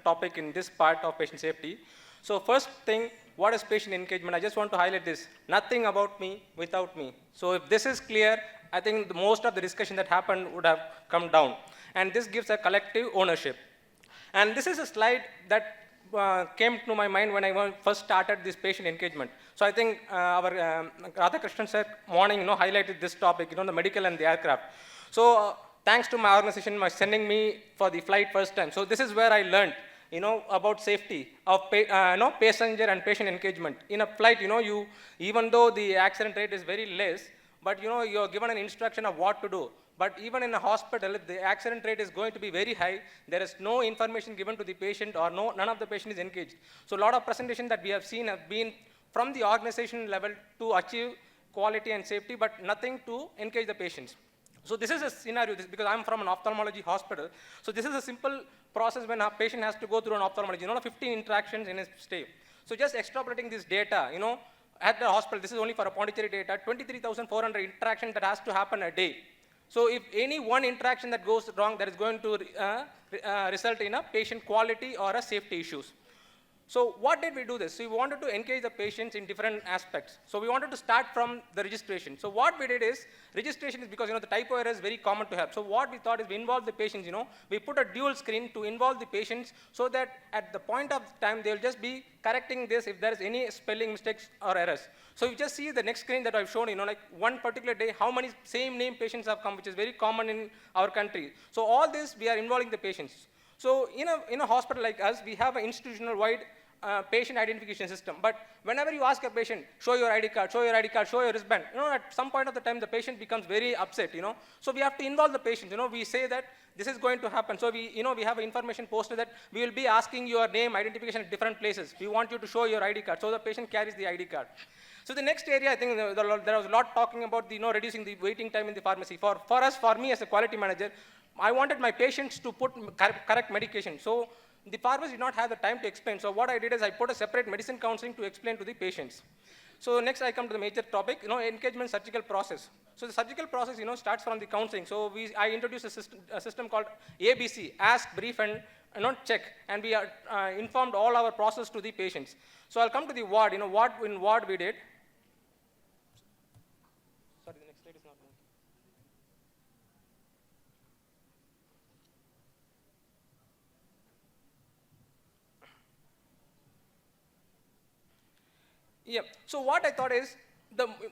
topic in this part of patient safety. So first thing, what is patient engagement? I just want to highlight this. Nothing about me without me. So if this is clear, I think most of the discussion that happened would have come down. And this gives a collective ownership. And this is a slide that came to my mind when I first started this patient engagement. So I think our Radhakrishnan sir morning highlighted this topic, the medical and the aircraft. So thanks to my organization for sending me for the flight first time. So this is where I learned, about safety of passenger and patient engagement. In a flight, even though the accident rate is very less, but you're given an instruction of what to do. But even in a hospital, if the accident rate is going to be very high, there is no information given to the patient or none of the patient is engaged. So a lot of presentation that we have seen have been from the organization level to achieve quality and safety, but nothing to engage the patients. So this is a scenario, because I'm from an ophthalmology hospital. So this is a simple process when a patient has to go through an ophthalmology, 15 interactions in his stay. So just extrapolating this data, at the hospital, this is only for a Pondicherry data, 23,400 interactions that has to happen a day. So if any one interaction that goes wrong, that is going to result in a patient quality or a safety issues. So what did we do this? So we wanted to engage the patients in different aspects. So we wanted to start from the registration. So what we did is, registration is because the typo error is very common to have. So what we thought is we involve the patients, we put a dual screen to involve the patients so that at the point of time they'll just be correcting this if there is any spelling mistakes or errors. So you just see the next screen that I've shown, like one particular day, how many same name patients have come, which is very common in our country. So all this, we are involving the patients. So in a hospital like us, we have an institutional-wide patient identification system. But whenever you ask a patient, show your ID card, show your ID card, show your wristband, at some point of the time, the patient becomes very upset, So we have to involve the patient, We say that this is going to happen. So we have information posted that we will be asking your name, identification at different places. We want you to show your ID card. So the patient carries the ID card. So the next area, I think there was a lot talking about reducing the waiting time in the pharmacy. For me as a quality manager, I wanted my patients to put correct medication. So the pharmacist did not have the time to explain. So what I did is I put a separate medicine counseling to explain to the patients. So next I come to the major topic, engagement surgical process. So the surgical process, starts from the counseling. So I introduced a system called ABC, ask, brief, and check. And we informed all our process to the patients. So I'll come to the ward, what in ward we did. Sorry, the next slide is not moving. Yeah. So what I thought is,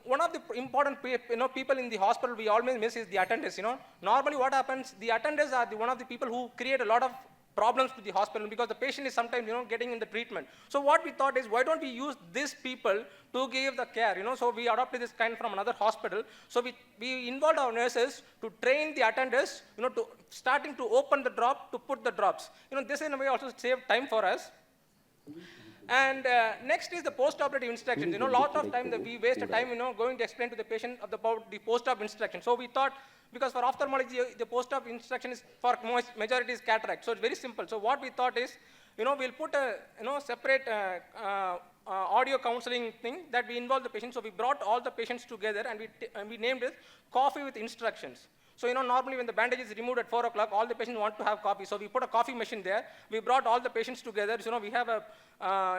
one of the important people in the hospital we always miss is the attendants. Normally what happens, the attendants are one of the people who create a lot of problems to the hospital because the patient is sometimes getting in the treatment. So what we thought is, why don't we use these people to give the care? So we adopted this kind from another hospital. So we involved our nurses to train the attendants, to starting to open the drop, to put the drops. This in a way also saved time for us. And next is the post-operative instructions. Lot of time that we waste time, going to explain to the patient about the post-op instruction. So we thought, because for ophthalmology, the post-op instruction is for majority is cataract. So it's very simple. So what we thought is, we'll put a separate audio counseling thing that we involve the patient. So we brought all the patients together and we named it Coffee with Instructions. So, normally when the bandage is removed at 4 o'clock, all the patients want to have coffee. So we put a coffee machine there. We brought all the patients together. So, we have a,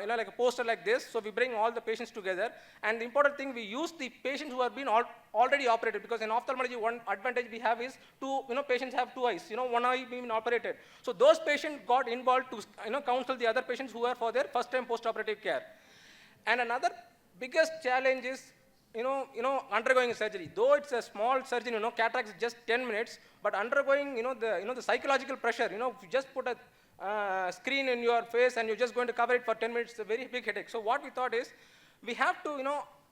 like a poster like this. So we bring all the patients together. And the important thing, we use the patients who have been already operated. Because in ophthalmology, one advantage we have is patients have two eyes. One eye being operated. So those patients got involved to, counsel the other patients who are for their first-time post-operative care. And another biggest challenge is, undergoing surgery. Though it's a small surgery, cataract is just 10 minutes, but undergoing, the psychological pressure, if you just put a screen in your face and you're just going to cover it for 10 minutes, it's a very big headache. So what we thought is, we have to,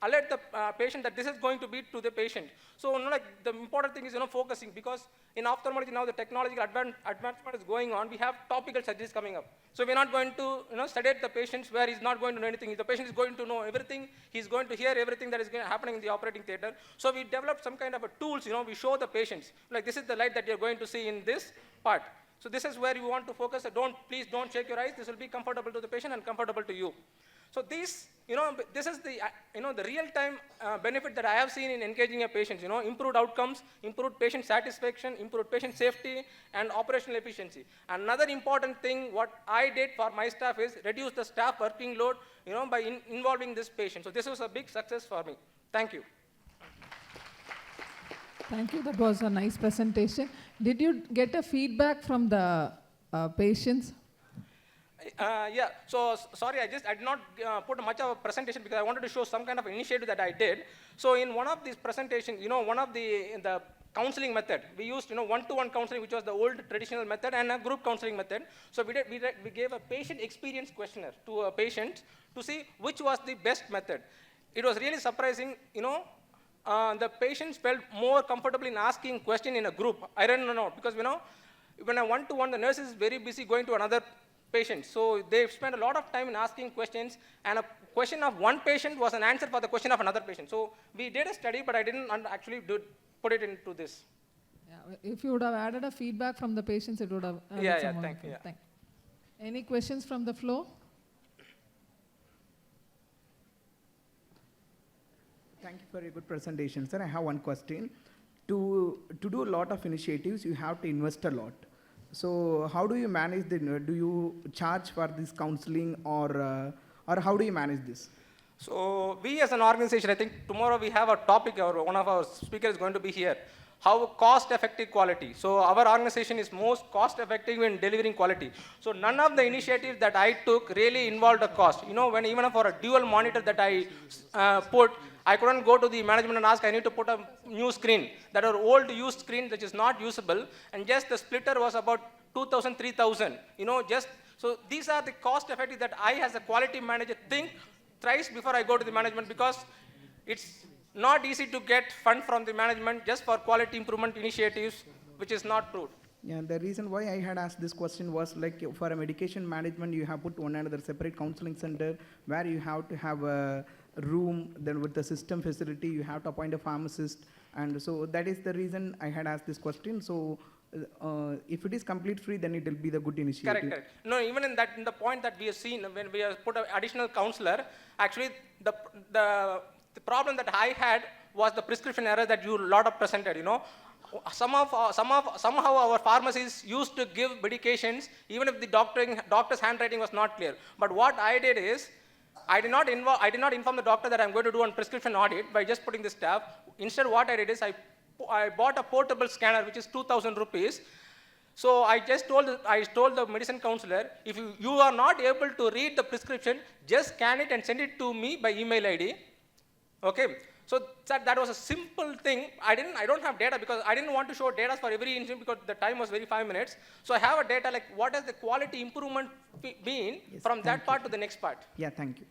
alert the patient that this is going to be to the patient. So, the important thing is, focusing, because in ophthalmology now the technological advancement is going on. We have topical surgeries coming up. So we're not going to, sedate the patients where he's not going to know anything. If the patient is going to know everything, he's going to hear everything that is happening in the operating theater. So we developed some kind of a tools, we show the patients, like this is the light that you're going to see in this part. So this is where you want to focus. Please don't shake your eyes. This will be comfortable to the patient and comfortable to you. So these, this is the, the real-time benefit that I have seen in engaging a patient, improved outcomes, improved patient satisfaction, improved patient safety, and operational efficiency. Another important thing, what I did for my staff is reduce the staff working load, by involving this patient. So this was a big success for me. Thank you. Thank you. That was a nice presentation. Did you get a feedback from the patients? Yeah, so sorry, I did not put much of a presentation because I wanted to show some kind of initiative that I did. So in one of these presentations, one of the counseling method, we used one-to-one counseling, which was the old traditional method, and a group counseling method. So we gave a patient experience questionnaire to a patient to see which was the best method. It was really surprising, the patients felt more comfortable in asking question in a group. I don't know, because when I one-to-one, the nurse is very busy going to another patient. So they spend a lot of time in asking questions, and a question of one patient was an answer for the question of another patient. So we did a study, but I didn't actually put it into this. Yeah, if you would have added a feedback from the patients, it would have added thank you. Thank you. Any questions from the floor? Thank you for a good presentation, sir. I have one question. To do a lot of initiatives, you have to invest a lot. So how do you manage do you charge for this counseling, or how do you manage this? So we as an organization, I think tomorrow we have a topic, or one of our speakers is going to be here, how cost-effective quality. So our organization is most cost-effective in delivering quality. So none of the initiatives that I took really involved a cost. When even for a dual monitor that I put, I couldn't go to the management and ask, I need to put a new screen. That are old used screen which is not usable, and just the splitter was about 2,000, 3,000. So these are the cost effective that I as a quality manager think thrice before I go to the management, because it's not easy to get fund from the management just for quality improvement initiatives, which is not proved. Yeah, the reason why I had asked this question was, like, for a medication management, you have put one another separate counseling center where you have to have a room, then with the system facility, you have to appoint a pharmacist. And so that is the reason I had asked this question. So if it is complete free, then it will be the good initiative. Correct. No, even in the point that we have seen, when we have put an additional counselor, actually the problem that I had was the prescription error that you lot of presented. Somehow our pharmacies used to give medications even if the doctor's handwriting was not clear. But what I did is, I did not inform the doctor that I'm going to do a prescription audit by just putting the staff. Instead, what I did is I bought a portable scanner, which is 2,000 rupees. So I told the medicine counselor, if you are not able to read the prescription, just scan it and send it to me by email ID. Okay. So that was a simple thing. I don't have data because I didn't want to show data for every incident because the time was very 5 minutes. So I have a data like what has the quality improvement been from that part to the next part. Yeah, thank you.